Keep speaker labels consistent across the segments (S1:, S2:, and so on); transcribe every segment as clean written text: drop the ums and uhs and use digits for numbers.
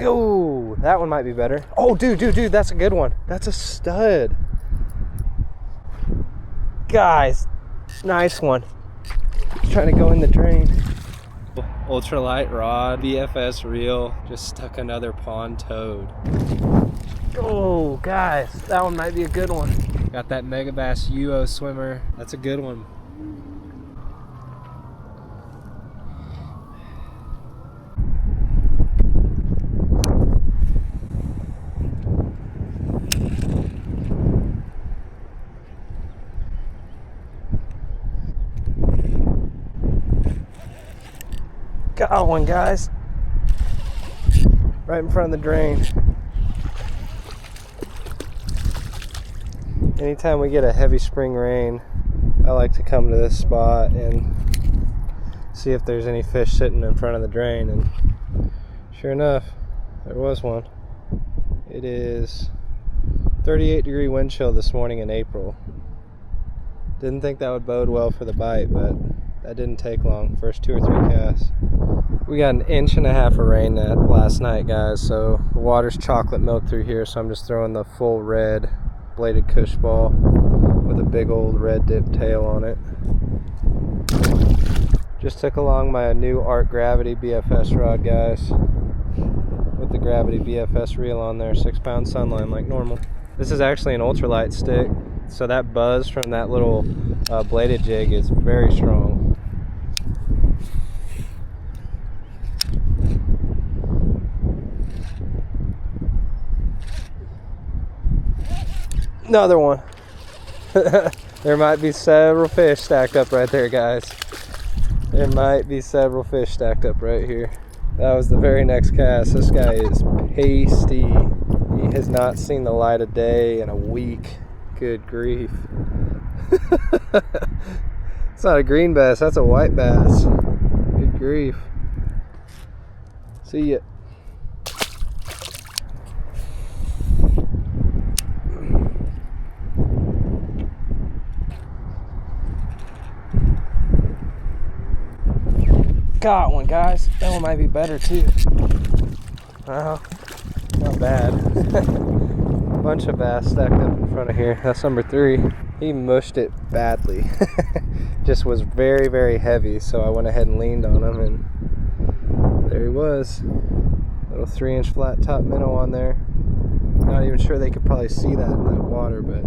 S1: Go! That one might be better. Oh, dude, that's a good one. That's a stud. Guys, nice one. He's trying to go in the drain. Ultralight rod, BFS reel, just stuck another pond toad. Oh, guys, that one might be a good one. Got that Megabass UO swimmer. That's a good one. Got one, guys. Right in front of the drain. Anytime we get a heavy spring rain, I like to come to this spot and see if there's any fish sitting in front of the drain, and sure enough, there was one. It is 38-degree wind chill this morning in April. Didn't think that would bode well for the bite, but that didn't take long. First 2 or 3 casts. We got 1.5 inches of rain last night, guys, so the water's chocolate milk through here, so I'm just throwing the full red bladed Kooshball with a big old red dip tail on it. Just took along my new Art Gravity BFS rod, guys, with the Gravity BFS reel on there, 6-pound sunline like normal. This is actually an ultralight stick, so that buzz from that little bladed jig is very strong. Another one. There might be several fish stacked up right there, guys. There might be several fish stacked up right here. That was the very next cast. This guy is pasty. He has not seen the light of day in a week. Good grief. It's not a green bass, that's a white bass. Good grief. See ya. Got one, guys. That one might be better too. Well, not bad. Bunch of bass stacked up in front of here. That's number 3. He mushed it badly. Just was very, very heavy, so I went ahead and leaned on him, and there he was. Little 3-inch flat top minnow on there. Not even sure they could probably see that in that water, but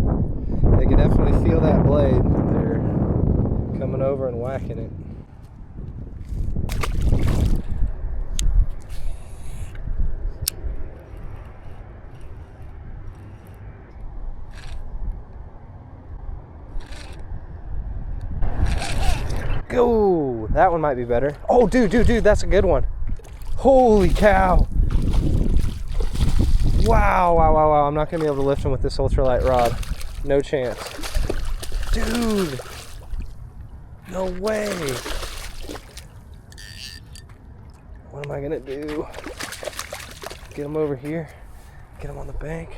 S1: they could definitely feel that blade. They're coming over and whacking it. Go! That one might be better. Oh, dude, that's a good one. Holy cow! Wow. I'm not gonna be able to lift him with this ultralight rod. No chance. Dude! No way! What am I gonna do? Get him over here. Get him on the bank.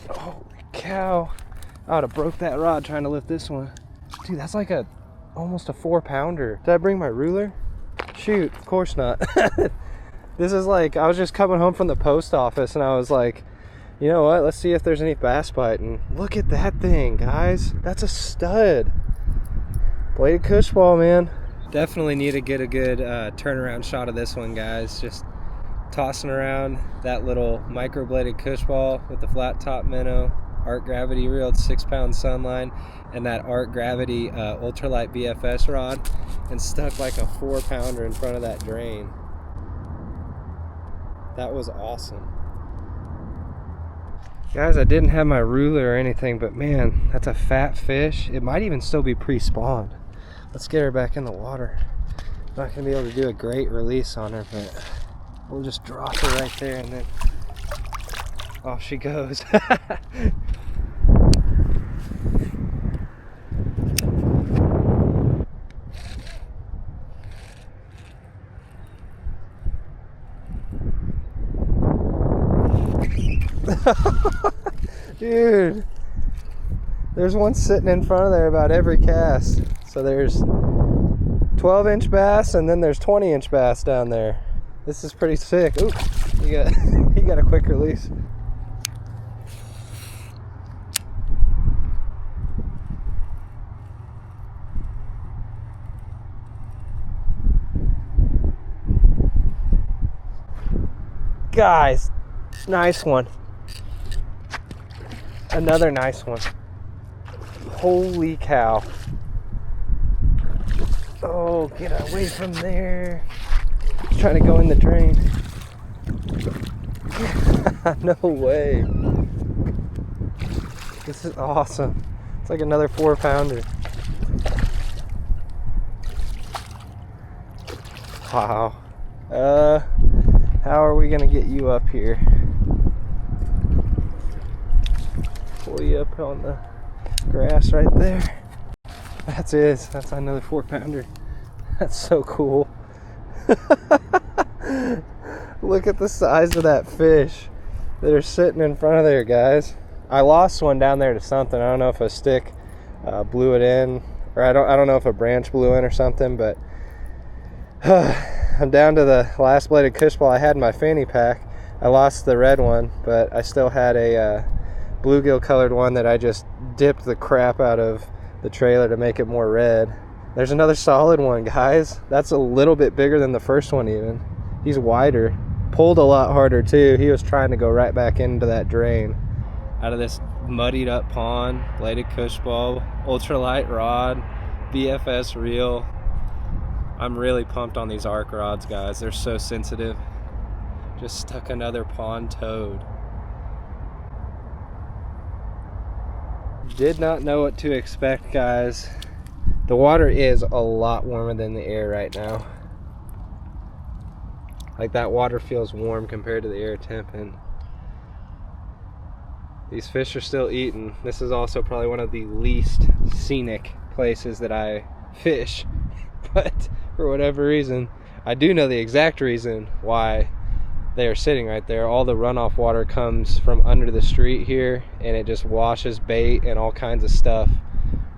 S1: Holy cow! I would have broke that rod trying to lift this one. Dude, that's like almost a 4-pounder. Did I bring my ruler? Shoot, of course not. This is like, I was just coming home from the post office and I was like, you know what, let's see if there's any bass biting. Look at that thing, guys. That's a stud. Bladed Kooshball, man. Definitely need to get a good turnaround shot of this one, guys. Just tossing around that little micro-bladed Kooshball with the flat top minnow, Art Gravity reeled 6-pound sunline, and that Art Gravity ultralight BFS rod, and stuck like a 4-pounder in front of that drain. That was awesome. Guys, I didn't have my ruler or anything, but man, that's a fat fish. It might even still be pre-spawned. Let's get her back in the water. Not gonna be able to do a great release on her, but we'll just drop her right there and then off she goes. Dude, there's one sitting in front of there about every cast. So there's 12-inch bass and then there's 20-inch bass down there. This is pretty sick. Ooh, he got a quick release. Guys, nice one. Another nice one. Holy cow. Oh, get away from there. He's trying to go in the drain. No way. This is awesome. It's like another 4-pounder. Wow. How are we gonna get you up here? Pull you up on the grass right there. That's another 4-pounder. That's so cool. Look at the size of that fish that are sitting in front of there, guys. I lost one down there to something. I don't know if a stick blew it in, or I don't know if a branch blew in or something, but I'm down to the last bladed Kooshball I had in my fanny pack. I lost the red one, but I still had a bluegill colored one that I just dipped the crap out of the trailer to make it more red. There's another solid one, guys. That's a little bit bigger than the first one even. He's wider. Pulled a lot harder too. He was trying to go right back into that drain. Out of this muddied up pond, bladed Kooshball, ultralight rod, BFS reel. I'm really pumped on these arc rods, guys. They're so sensitive. Just stuck another pond toad. Did not know what to expect, guys. The water is a lot warmer than the air right now. Like, that water feels warm compared to the air temp, and these fish are still eating. This is also probably one of the least scenic places that I fish, but for whatever reason, I do know the exact reason why they are sitting right there. All the runoff water comes from under the street here, and it just washes bait and all kinds of stuff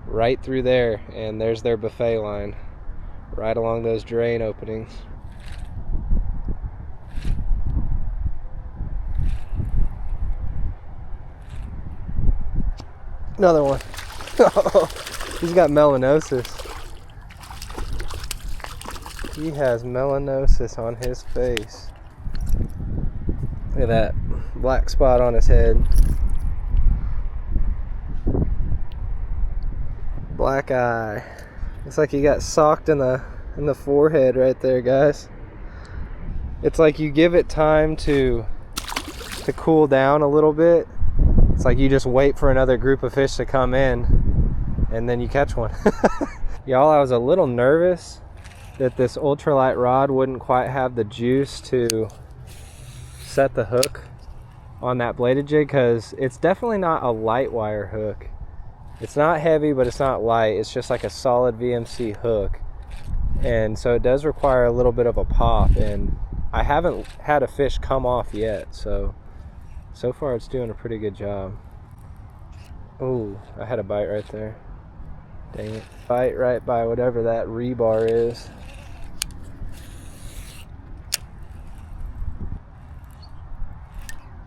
S1: right through there, and there's their buffet line right along those drain openings. Another one. He's got melanosis. He has melanosis on his face. Look at that black spot on his head. Black eye. Looks like he got socked in the forehead right there, guys. It's like you give it time to cool down a little bit. It's like you just wait for another group of fish to come in, and then you catch one. Y'all, I was a little nervous that this ultralight rod wouldn't quite have the juice to set the hook on that bladed jig, because it's definitely not a light wire hook. It's not heavy, but it's not light. It's just like a solid VMC hook, and so it does require a little bit of a pop, and I haven't had a fish come off yet, so far it's doing a pretty good job. Oh, I had a bite right there. Dang it. Bite right by whatever that rebar is.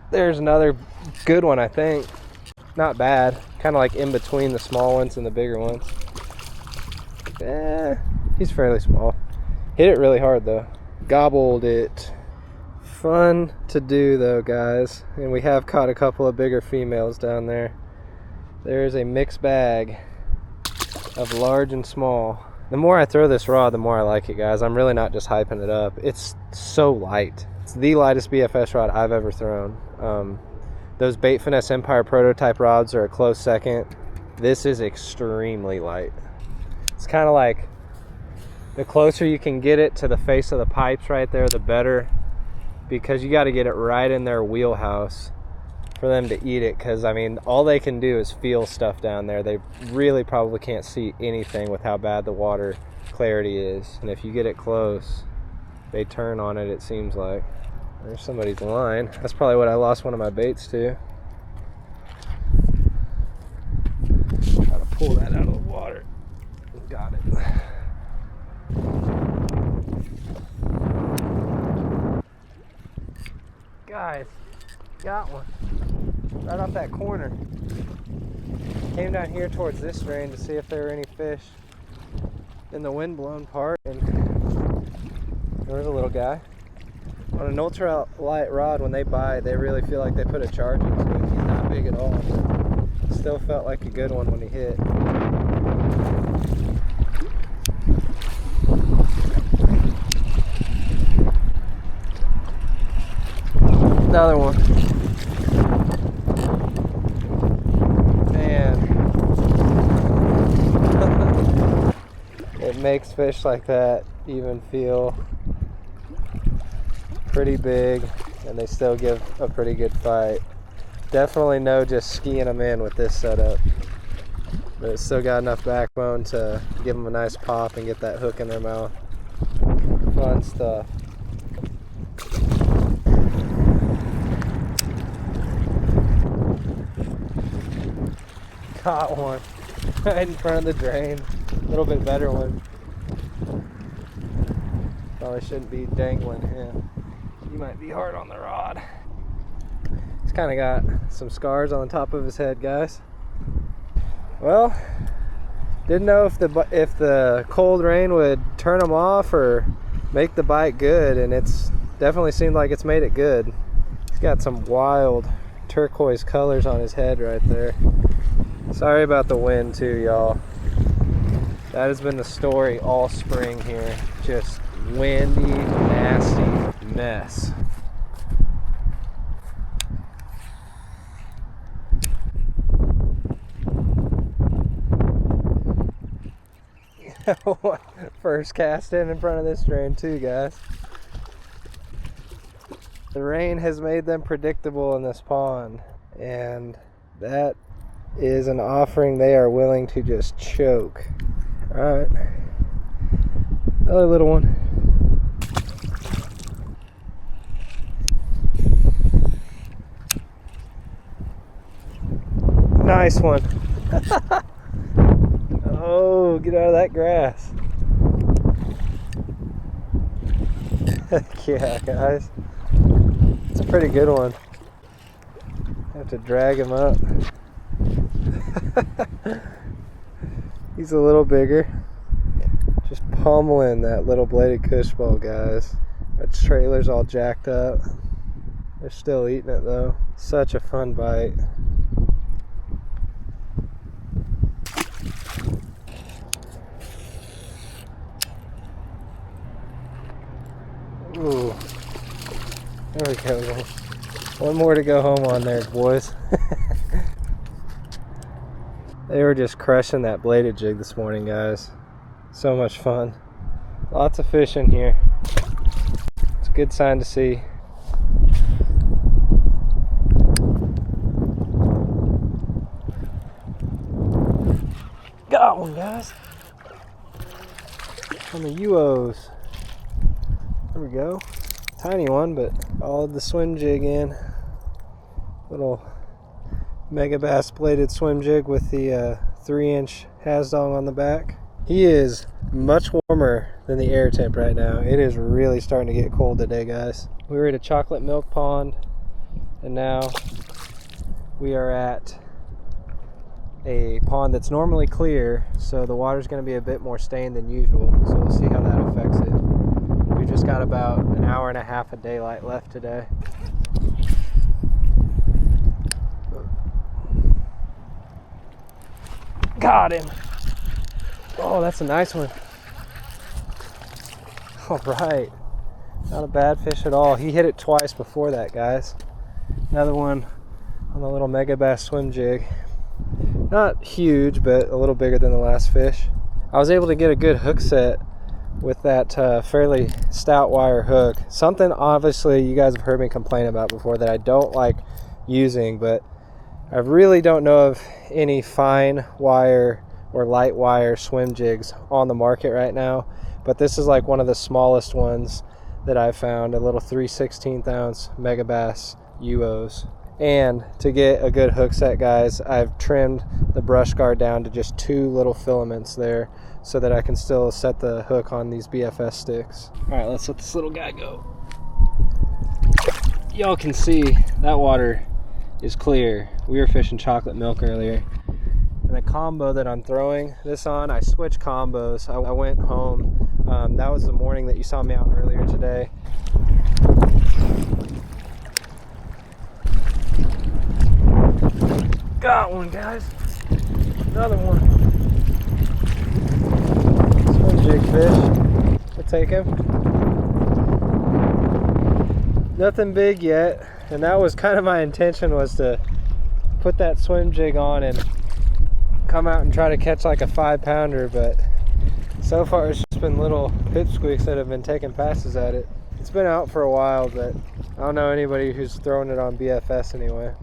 S1: There's another good one, I think. Not bad. Kind of like in between the small ones and the bigger ones. He's fairly small. Hit it really hard though. Gobbled it. Fun to do though, guys. And we have caught a couple of bigger females down there. There's a mixed bag of large and small. The more I throw this rod, the more I like it, guys. I'm really not just hyping it up. It's so light. It's the lightest BFS rod I've ever thrown. Those Bait Finesse Empire prototype rods are a close second. This is extremely light. It's kind of like the closer you can get it to the face of the pipes right there, the better, because you got to get it right in their wheelhouse for them to eat it, because I mean, all they can do is feel stuff down there. They really probably can't see anything with how bad the water clarity is, and if you get it close, they turn on it, it seems like. There's somebody's line. That's probably what I lost one of my baits to. Gotta pull that out of the water. Got it. Guys, got one. Right off that corner. Came down here towards this drain to see if there were any fish in the wind-blown part, and there was a little guy. On an ultra light rod, when they bite, they really feel like they put a charge into it. He's not big at all. Still felt like a good one when he hit. Another one. Man. It makes fish like that even feel pretty big, and they still give a pretty good fight. Definitely no just skiing them in with this setup, but it's still got enough backbone to give them a nice pop and get that hook in their mouth. Fun stuff. Caught one right in front of the drain. A little bit better one. Probably shouldn't be dangling him. He might be hard on the rod. He's kind of got some scars on the top of his head, guys. Well, didn't know if the cold rain would turn him off or make the bite good, and it's definitely seemed like it's made it good. He's got some wild turquoise colors on his head right there. Sorry about the wind too, y'all. That has been the story all spring here. Just windy, nasty mess. First cast in front of this drain too, guys. The rain has made them predictable in this pond, and that is an offering they are willing to just choke. Alright, another little one. Nice one. Oh, get out of that grass. Heck yeah, guys. It's a pretty good one. Have to drag him up. He's a little bigger. Just pummeling that little bladed Kooshball, guys. That trailer's all jacked up. They're still eating it though. Such a fun bite. Ooh. There we go. One more to go home on there, boys. They were just crushing that bladed jig this morning, guys. So much fun. Lots of fish in here. It's a good sign to see. Got one, guys. On the UOs. There we go. Tiny one, but followed the swim jig in. Little Mega Bass bladed swim jig with the 3-inch Hasdong on the back. He is much warmer than the air temp right now. It is really starting to get cold today, guys. We were at a chocolate milk pond, and now we are at a pond that's normally clear, so the water's going to be a bit more stained than usual, so we'll see how that affects it. We just got about an hour and a half of daylight left today. Got him. Oh, that's a nice one. All right. Not a bad fish at all. He hit it twice before that, guys. Another one on the little Mega Bass swim jig. Not huge, but a little bigger than the last fish. I was able to get a good hook set with that fairly stout wire hook. Something obviously you guys have heard me complain about before that I don't like using, but I really don't know of any fine wire or light wire swim jigs on the market right now, but this is like one of the smallest ones that I've found, a little 3/16 ounce Mega Bass UOs. And to get a good hook set, guys, I've trimmed the brush guard down to just 2 little filaments there so that I can still set the hook on these BFS sticks. All right, let's let this little guy go. y'all can see that water is clear. We were fishing chocolate milk earlier. And the combo that I'm throwing this on, I switched combos. I went home. That was the morning that you saw me out earlier today. Got one, guys. Another one. Swim jig fish. We'll take him. Nothing big yet. And that was kind of my intention, was to put that swim jig on and come out and try to catch like a 5-pounder, but so far it's just been little pipsqueaks that have been taking passes at it. It's been out for a while, but I don't know anybody who's throwing it on BFS anyway.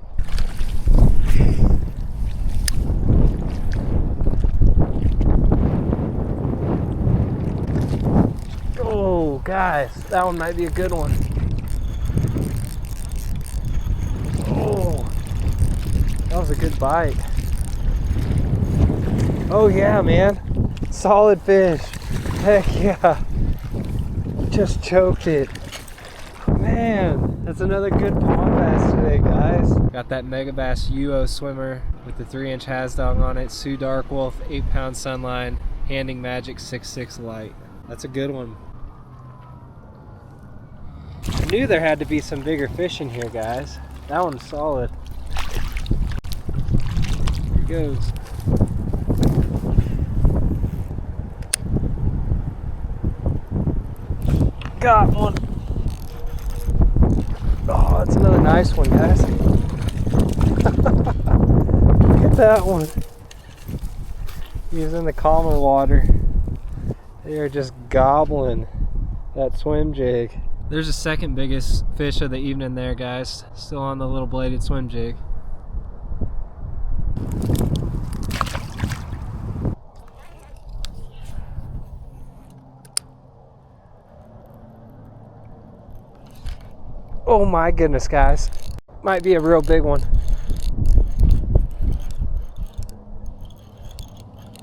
S1: Oh guys, that one might be a good one. Oh, that was a good bite. Oh yeah, man. Solid fish. Heck yeah. Just choked it. Man, that's another good pond bass today, guys. Got that Mega Bass UO swimmer with the 3-inch Hasdog on it. Sioux Dark Wolf, 8-pound sunline, handing Magic 6.6 light. That's a good one. I knew there had to be some bigger fish in here, guys. That one's solid. Here it goes. Got one. Oh, that's another nice one, guys. Look at that one. He's in the calmer water. They are just gobbling that swim jig. There's the second biggest fish of the evening there, guys. Still on the little bladed swim jig. Oh my goodness, guys. Might be a real big one.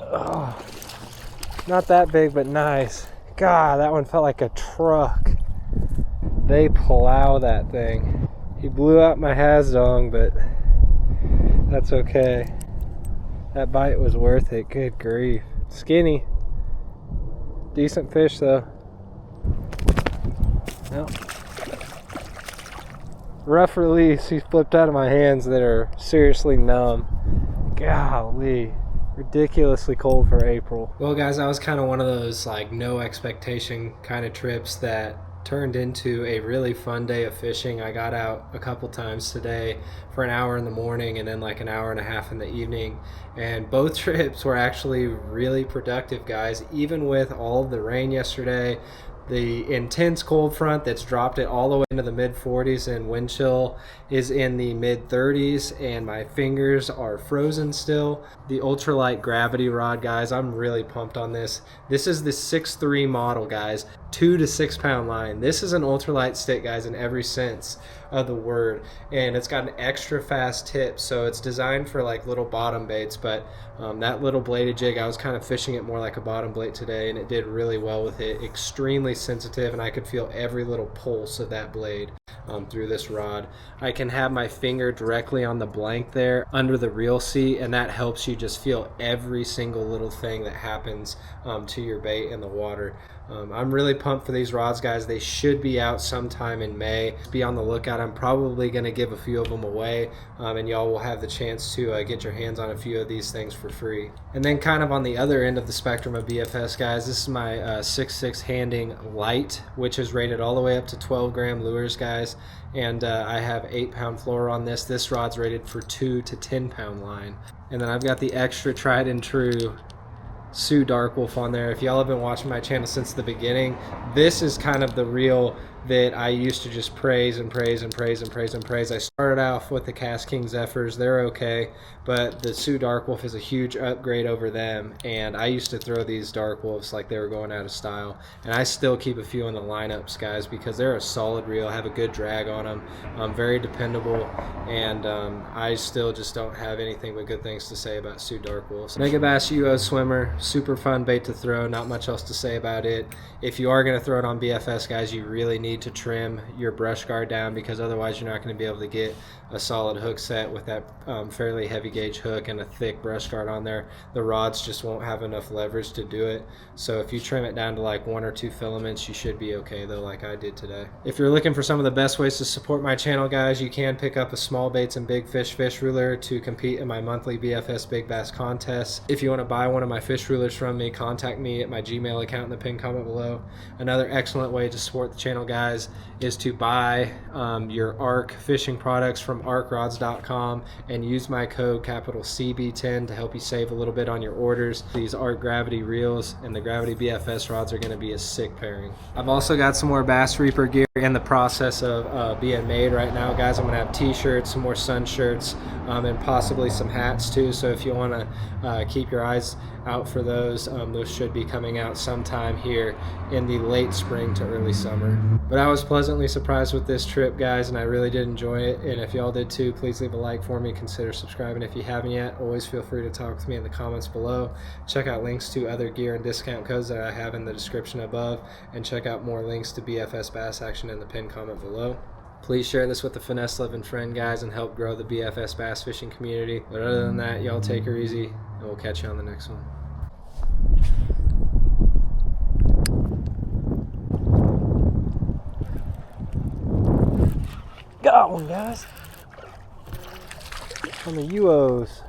S1: Oh, not that big, but nice. God, that one felt like a truck. They plow that thing. He blew out my Hasdog, but that's okay. That bite was worth it. Good grief. Skinny. Decent fish, though. Well, rough release. He flipped out of my hands that are seriously numb. Golly. Ridiculously cold for April. Well, guys, that was kind of one of those like no expectation kind of trips that turned into a really fun day of fishing. I got out a couple times today for an hour in the morning and then like an hour and a half in the evening, and both trips were actually really productive, guys. Even with all of the rain yesterday, the intense cold front that's dropped it all the way into the mid 40s, and wind chill is in the mid 30s, and my fingers are frozen still. The ultralight gravity rod, guys, I'm really pumped on this. This is the 6.3 model, guys. 2 to 6 pound line. This is an ultralight stick, guys, in every sense of the word, and it's got an extra fast tip, so it's designed for like little bottom baits. But that little bladed jig, I was kind of fishing it more like a bottom bait today, and it did really well with it. Extremely sensitive, and I could feel every little pulse of that blade through this rod. I can have my finger directly on the blank there under the reel seat, and that helps you just feel every single little thing that happens to your bait in the water. I'm really pumped for these rods, guys. They should be out sometime in May. Be on the lookout. I'm probably going to give a few of them away, and y'all will have the chance to get your hands on a few of these things for free. And then kind of on the other end of the spectrum of BFS, guys, this is my 6.6 handing light, which is rated all the way up to 12-gram lures, guys. And I have 8-pound fluoro on this. This rod's rated for 2 to 10-pound line. And then I've got the extra tried and true Sioux Dark Wolf on there. If y'all have been watching my channel since the beginning, this is kind of the reel that I used to just praise and praise and praise and praise and praise. I started off with the Cast King Zephyrs. They're okay, but the Sioux Dark Wolf is a huge upgrade over them, and I used to throw these Dark Wolves like they were going out of style, and I still keep a few in the lineups, guys, because they're a solid reel, have a good drag on them, very dependable, and I still just don't have anything but good things to say about Sioux Dark Wolves. Mega Bass UO swimmer, super fun bait to throw, not much else to say about it. If you are going to throw it on BFS, guys, you really need need to trim your brush guard down, because otherwise you're not going to be able to get a solid hook set with that fairly heavy gauge hook and a thick brush guard on there. The rods just won't have enough leverage to do it. So if you trim it down to like 1 or 2 filaments, you should be okay though, like I did today. If you're looking for some of the best ways to support my channel, guys, you can pick up a small baits and big fish ruler to compete in my monthly BFS Big Bass contest. If you want to buy one of my fish rulers from me, contact me at my Gmail account in the pinned comment below. Another excellent way to support the channel, guys, is to buy your ARC fishing products from arcrods.com and use my code capital CB10 to help you save a little bit on your orders. These ARC Gravity reels and the Gravity BFS rods are going to be a sick pairing. I've also got some more Bass Reaper gear in the process of being made right now, guys. I'm going to have t-shirts, some more sun shirts, and possibly some hats too. So if you want to keep your eyes out for those, those should be coming out sometime here in the late spring to early summer. But I was pleasantly surprised with this trip, guys, and I really did enjoy it. And if y'all did too, please leave a like for me. Consider subscribing if you haven't yet. Always feel free to talk with me in the comments below. Check out links to other gear and discount codes that I have in the description above, and check out more links to BFS Bass Action in the pinned comment below. Please share this with a finesse loving friend, guys, and help grow the BFS bass fishing community. But other than that, y'all take her easy, and we'll catch you on the next one. Got one, guys, on the UOs.